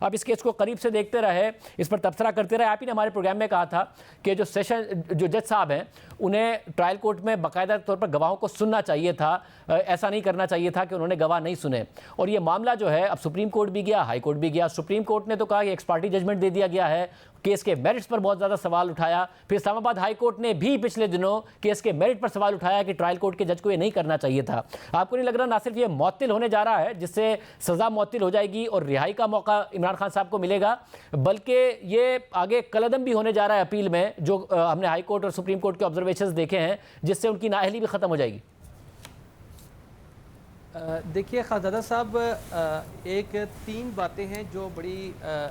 آپ اس کیس کو قریب سے دیکھتے رہے، اس پر تبصرہ کرتے رہے. آپ ہی نے ہمارے پروگرام میں کہا تھا کہ جو جج صاحب ہیں انہیں ٹرائل کورٹ میں باقاعدہ طور پر گواہوں کو سننا چاہیے تھا، ایسا نہیں کرنا چاہیے تھا کہ انہوں نے گواہ نہیں سنے. اور یہ معاملہ جو ہے اب سپریم کورٹ بھی گیا، ہائی کورٹ بھی گیا. سپریم کورٹ نے تو کہا کہ ایکس پارٹی ججمنٹ دے دیا گیا ہے، کیس کے میرٹس پر بہت زیادہ سوال اٹھایا. پھر اسلام آباد ہائی کورٹ نے بھی پچھلے دنوں کیس کے میرٹ پر سوال اٹھایا کہ ٹرائل کورٹ کے جج کو یہ نہیں کرنا چاہیے تھا. آپ کو نہیں لگ رہا نہ صرف یہ معطل ہونے جا رہا ہے جس سے سزا معطل ہو جائے گی اور رہائی کا موقع عمران خان صاحب کو ملے گا، بلکہ یہ آگے کلعدم بھی ہونے جا رہا ہے اپیل میں، جو ہم نے ہائی کورٹ اور سپریم کورٹ کے آبزرویشنز دیکھے ہیں، جس سے ان کی نااہلی بھی ختم ہو جائے گی؟ دیکھیے خانزادہ صاحب، ایک تین باتیں ہیں جو بڑی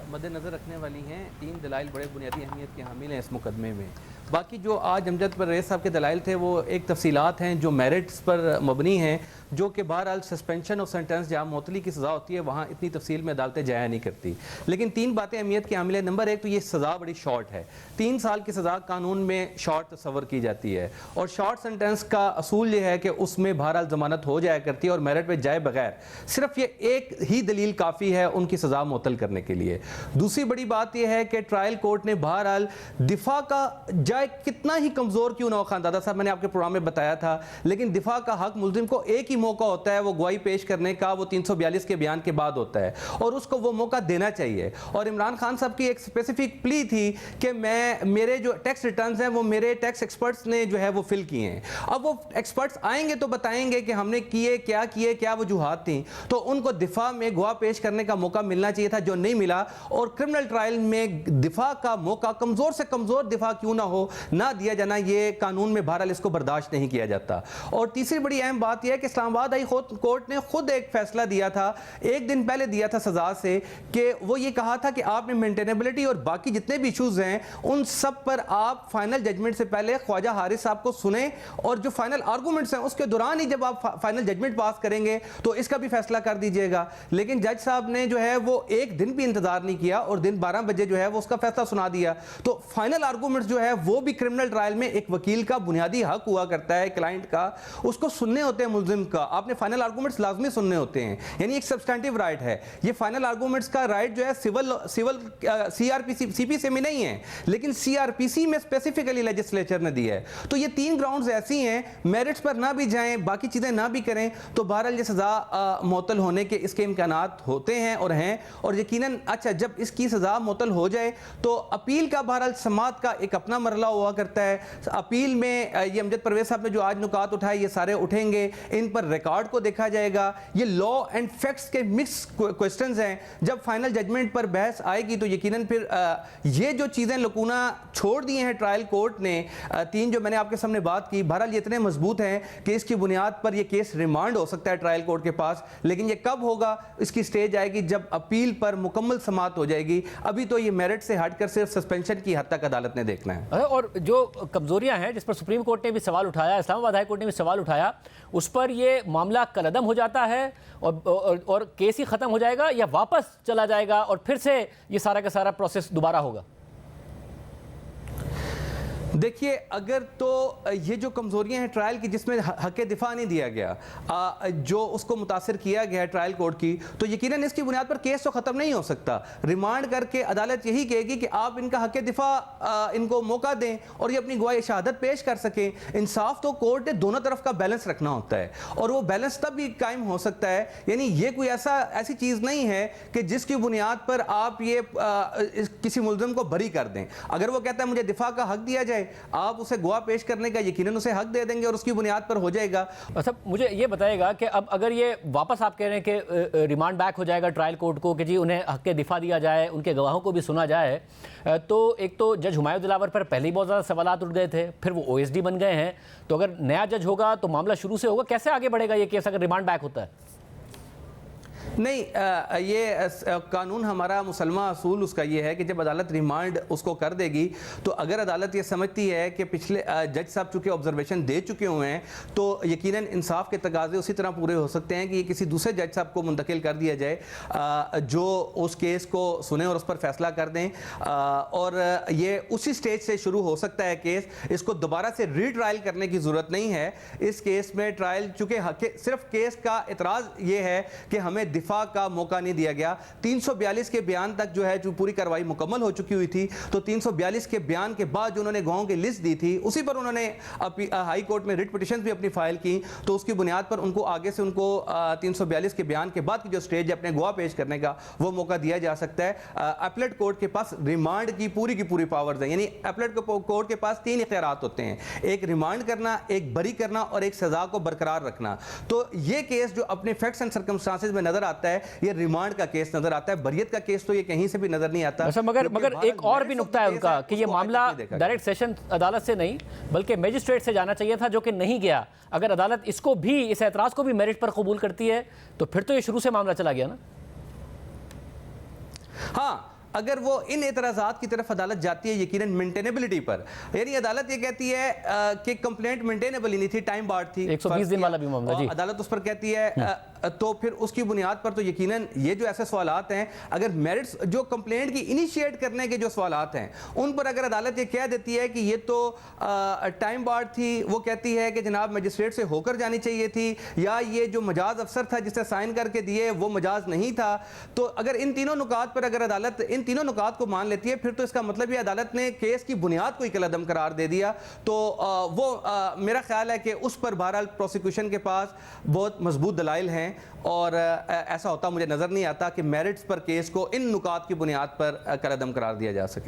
مد نظر رکھنے والی ہیں. تین دلائل بڑے بنیادی اہمیت کے حامل ہیں اس مقدمے میں. باقی جو آج امجد پرویز صاحب کے دلائل تھے وہ ایک تفصیلات ہیں جو میرٹس پر مبنی ہیں، جو کہ بہرحال سسپینشن اور سینٹنس جہاں معطلی کی سزا ہوتی ہے وہاں اتنی تفصیل میں عدالتیں جایا نہیں کرتی. لیکن تین باتیں اہمیت کے حامل ہیں. نمبر ایک تو یہ سزا بڑی شارٹ ہے. 3 سال کی سزا قانون میں شارٹ تصور کی جاتی ہے، اور شارٹ سینٹنس کا اصول یہ ہے کہ اس میں بہرحال ضمانت ہو جایا کرتی ہے اور میرٹ پہ جائے بغیر صرف یہ ایک ہی دلیل کافی ہے ان کی سزا معطل کرنے کے لیے. دوسری بڑی بات یہ ہے کہ ٹرائل کورٹ نے بہرحال دفاع کا جائے کتنا ہی کمزور کیوں نہ ہو، خاندادہ صاحب میں نے آپ کے پروگرام میں بتایا تھا، لیکن دفاع کا حق ملزم کو ایک ہی موقع ہوتا ہے وہ گواہی پیش کرنے کا، وہ 342 کے بیان کے بعد ہوتا ہے، اور اس کو وہ موقع دینا چاہیے. اور عمران خان صاحب کی ایک اسپیسیفک پلی تھی کہ میرے جو ٹیکس ریٹرنز ہیں وہ میرے ٹیکس ایکسپرٹس نے جو ہے وہ فل کیے ہیں. اب وہ ایکسپرٹس آئیں گے تو بتائیں گے کہ ہم نے کیا وجوہات تھیں، تو ان کو دفاع میں گواہ پیش کرنے کا موقع ملنا چاہیے تھا، جو نہیں ملا. اور کرمنل ٹرائل میں دفاع کا موقع کمزور سے کمزور دفاع کیوں نہ ہو نہ دیا جانا، یہ قانون میں بہرحال اس کو برداشت نہیں کیا جاتا. اور تیسری بڑی اہم بات یہ ہے کہ اسلام آباد ہائی کورٹ نے خود ایک فیصلہ دیا تھا، ایک دن پہلے دیا تھا سزا سے، کہ وہ یہ کہا تھا کہ آپ نے مینٹینیبلٹی اور باقی جتنے بھی ایشوز ہیں ان سب پر آپ فائنل ججمنٹ سے پہلے خواجہ حارث صاحب کو سنیں، اور جو فائنل آرگومنٹس ہیں اس کے دوران ہی جب آپ فائنل ججمنٹ پاس کریں گے تو اس کا بھی فیصلہ کر دیجئے گا. لیکن جج صاحب نے جو ہے وہ ایک دن بھی انتظار نہیں کیا اور دن 12 بجے جو ہے وہ اس کا فیصلہ سنا دیا. تو فائنل آرگومنٹس جو ہے وہ بھی کرمنل ٹرائل میں ایک وکیل کا بنیادی حق ہوا کرتا ہے، کلائنٹ کا، اس کو سننے ہوتے ہیں ملزم کا. آپ نے فائنل آرگومنٹس لازمی سننے ہوتے ہیں، یعنی ایک سبسٹینٹیو رائٹ ہے. یہ فائنل آرگومنٹس کا رائٹ جو ہے سول سی آر پی سی پی سی میں نہیں ہے، لیکن سی آر پی سی میں اسپیسیفکلی لیجسلیچر نے دی ہے. تو یہ 3 گراؤنڈز ایسی ہیں، میرٹس پر نہ بھی جائیں، باقی چیزیں نہ بھی کریں تو بہرحال یہ سزا معطل ہونے کے اس کے امکانات ہوتے ہیں اور ہیں. اور یقیناً اچھا جب اس کی سزا معطل ہو جائے تو اپیل کا بہرحال سماعت کا ایک اپنا مرحلہ ہوا کرتا ہے. اپیل میں یہ امجد پرویز صاحب نے جو آج نکات اٹھائے یہ سارے اٹھیں گے، ان پر ریکارڈ کو دیکھا جائے گا. یہ لا اینڈ فیکٹس کے مکس کوسچنز ہیں. جب فائنل ججمنٹ پر بحث آئے گی تو یقیناً پھر یہ جو چیزیں لکونہ چھوڑ دی ہیں ٹرائل کورٹ نے، 3 جو میں نے آپ کے سامنے بات کی، بہرحال یہ اتنے مضبوط ہیں کہ اس کی بنیاد پر یہ کیس ریمانڈ ہو سکتا ہے ٹرائل کورٹ کے پاس. لیکن یہ کب ہوگا؟ اس کی سٹیج آئے گی جب اپیل پر مکمل سماعت ہو جائے گی. ابھی تو یہ میرٹ سے ہٹ کر صرف سسپینشن کی حد تک عدالت نے دیکھنا ہے. اور جو کمزوریاں ہیں جس پر سپریم کورٹ نے بھی سوال اٹھایا، اسلام آباد ہائی کورٹ نے بھی سوال اٹھایا، اس پر یہ معاملہ کالعدم ہو جاتا ہے اور کیس ہی ختم ہو جائے گا، یا واپس چلا جائے گا اور پھر سے یہ سارا کا سارا پروسیس دوبارہ ہوگا؟ دیکھیے اگر تو یہ جو کمزوریاں ہیں ٹرائل کی جس میں حق دفاع نہیں دیا گیا، جو اس کو متاثر کیا گیا ہے ٹرائل کورٹ کی، تو یقیناً اس کی بنیاد پر کیس تو ختم نہیں ہو سکتا. ریمانڈ کر کے عدالت یہی کہے گی کہ آپ ان کا حق دفاع ان کو موقع دیں اور یہ اپنی گواہی شہادت پیش کر سکیں. انصاف تو کورٹ نے دونوں طرف کا بیلنس رکھنا ہوتا ہے، اور وہ بیلنس تب بھی قائم ہو سکتا ہے. یعنی یہ کوئی ایسی چیز نہیں ہے کہ جس کی بنیاد پر آپ یہ کسی ملزم کو بری کر دیں. اگر وہ کہتا ہے مجھے دفاع کا حق دیا جائے، آپ اسے گواہ پیش کرنے کا یقیناً اسے حق دے دیں گے اور اس کی بنیاد پر ہو جائے گا. اچھا مجھے یہ بتائے گا کہ اب اگر یہ واپس آپ کہہ رہے ہیں کہ ریمانڈ بیک ہو جائے گا ٹرائل کورٹ کو کہ جی انہیں حق دفاع دیا جائے، ان کے گواہوں کو بھی سنا جائے، تو ایک تو جج ہمایوں دلاور پر پہلے ہی بہت زیادہ سوالات اٹھ گئے تھے، پھر وہ او ایس ڈی بن گئے ہیں، تو اگر نیا جج ہوگا تو معاملہ شروع سے ہوگا. کیسے آگے بڑھے گا یہ کیس اگر ریمانڈ بیک ہوتا ہے؟ نہیں، یہ قانون ہمارا مسلمہ اصول اس کا یہ ہے کہ جب عدالت ریمانڈ اس کو کر دے گی تو اگر عدالت یہ سمجھتی ہے کہ پچھلے جج صاحب چونکہ آبزرویشن دے چکے ہوئے ہیں تو یقیناً انصاف کے تقاضے اسی طرح پورے ہو سکتے ہیں کہ یہ کسی دوسرے جج صاحب کو منتقل کر دیا جائے جو اس کیس کو سنیں اور اس پر فیصلہ کر دیں، اور یہ اسی سٹیج سے شروع ہو سکتا ہے کیس. اس کو دوبارہ سے ری ٹرائل کرنے کی ضرورت نہیں ہے. اس کیس میں ٹرائل چونکہ صرف کیس کا اعتراض یہ ہے کہ ہمیں دفاع کا موقع نہیں دیا گیا. 342 کے بیان تک جو ہے جو پوری کارروائی مکمل ہو چکی ہوئی تھی, تو 342 کے بیان کے بعد جو انہوں نے گواہوں کی لسٹ دی تھی اسی پر انہوں نے ہائی کورٹ میں ریٹ پٹیشن بھی اپنی فائل کی, تو اس کی بنیاد پر ان کو آگے سے ان کو 342 کے بیان کے بعد کی جو سٹیج ہے اپنے گواہ پیش کرنے کا وہ موقع دیا جا سکتا ہے. اپلیٹ کورٹ کے پاس ریمانڈ کی پوری پاورز ہیں, یعنی اپلیٹ کورٹ کے پاس 3 اختیارات ہوتے ہیں, ایک ریمانڈ کرنا, ایک بری کرنا اور ایک سزا کو برقرار رکھنا. تو یہ کیس جو اپنے فیکٹس اینڈ سرکمسٹانسز میں نظر آتا ہے یہ ریمانڈ کا کیس نظر آتا ہے, بریت کا کیس تو یہ کہیں سے بھی نظر نہیں آتا. مگر ایک اور بھی نقطہ ہے ان کا کہ یہ معاملہ ڈائریکٹ سیشن عدالت سے نہیں بلکہ میجسٹریٹ سے جانا چاہیے تھا, جو کہ نہیں گیا. اگر عدالت اس کو بھی, اس اعتراض کو بھی میرٹ پر قبول کرتی ہے تو پھر تو یہ شروع سے معاملہ چلا گیا نا. ہاں, اگر وہ ان اعتراضات کی طرف عدالت جاتی ہے یقیناً مینٹینیبلٹی پر, یعنی عدالت یہ کہتی ہے کہ کمپلینٹ مینٹینیبل ہی نہیں تھی, ٹائم بارڈ تھی, 120 دن والا بھی معاملہ, جی عدالت اس پر کہتی ہے, تو پھر اس کی بنیاد پر تو یقیناً یہ جو ایسے سوالات ہیں, اگر میرٹس جو کمپلینٹ کی انیشیٹ کرنے کے جو سوالات ہیں ان پر اگر عدالت یہ کہہ دیتی ہے کہ یہ تو ٹائم بارڈ تھی, وہ کہتی ہے کہ جناب میجسٹریٹ سے ہو کر جانی چاہیے تھی, یا یہ جو مجاز افسر تھا جس نے سائن کر کے دیے وہ مجاز نہیں تھا, تو اگر ان تینوں نکات پر اگر عدالت ان تینوں نکات کو مان لیتی ہے پھر تو اس کا مطلب یہ عدالت نے کیس کی بنیاد کو ہی کالعدم قرار دے دیا. تو وہ میرا خیال ہے کہ اس پر بہرحال پروسیکیوشن کے پاس بہت مضبوط دلائل ہیں, اور ایسا ہوتا مجھے نظر نہیں آتا کہ میرٹس پر کیس کو ان نکات کی بنیاد پر کالعدم قرار دیا جا سکے.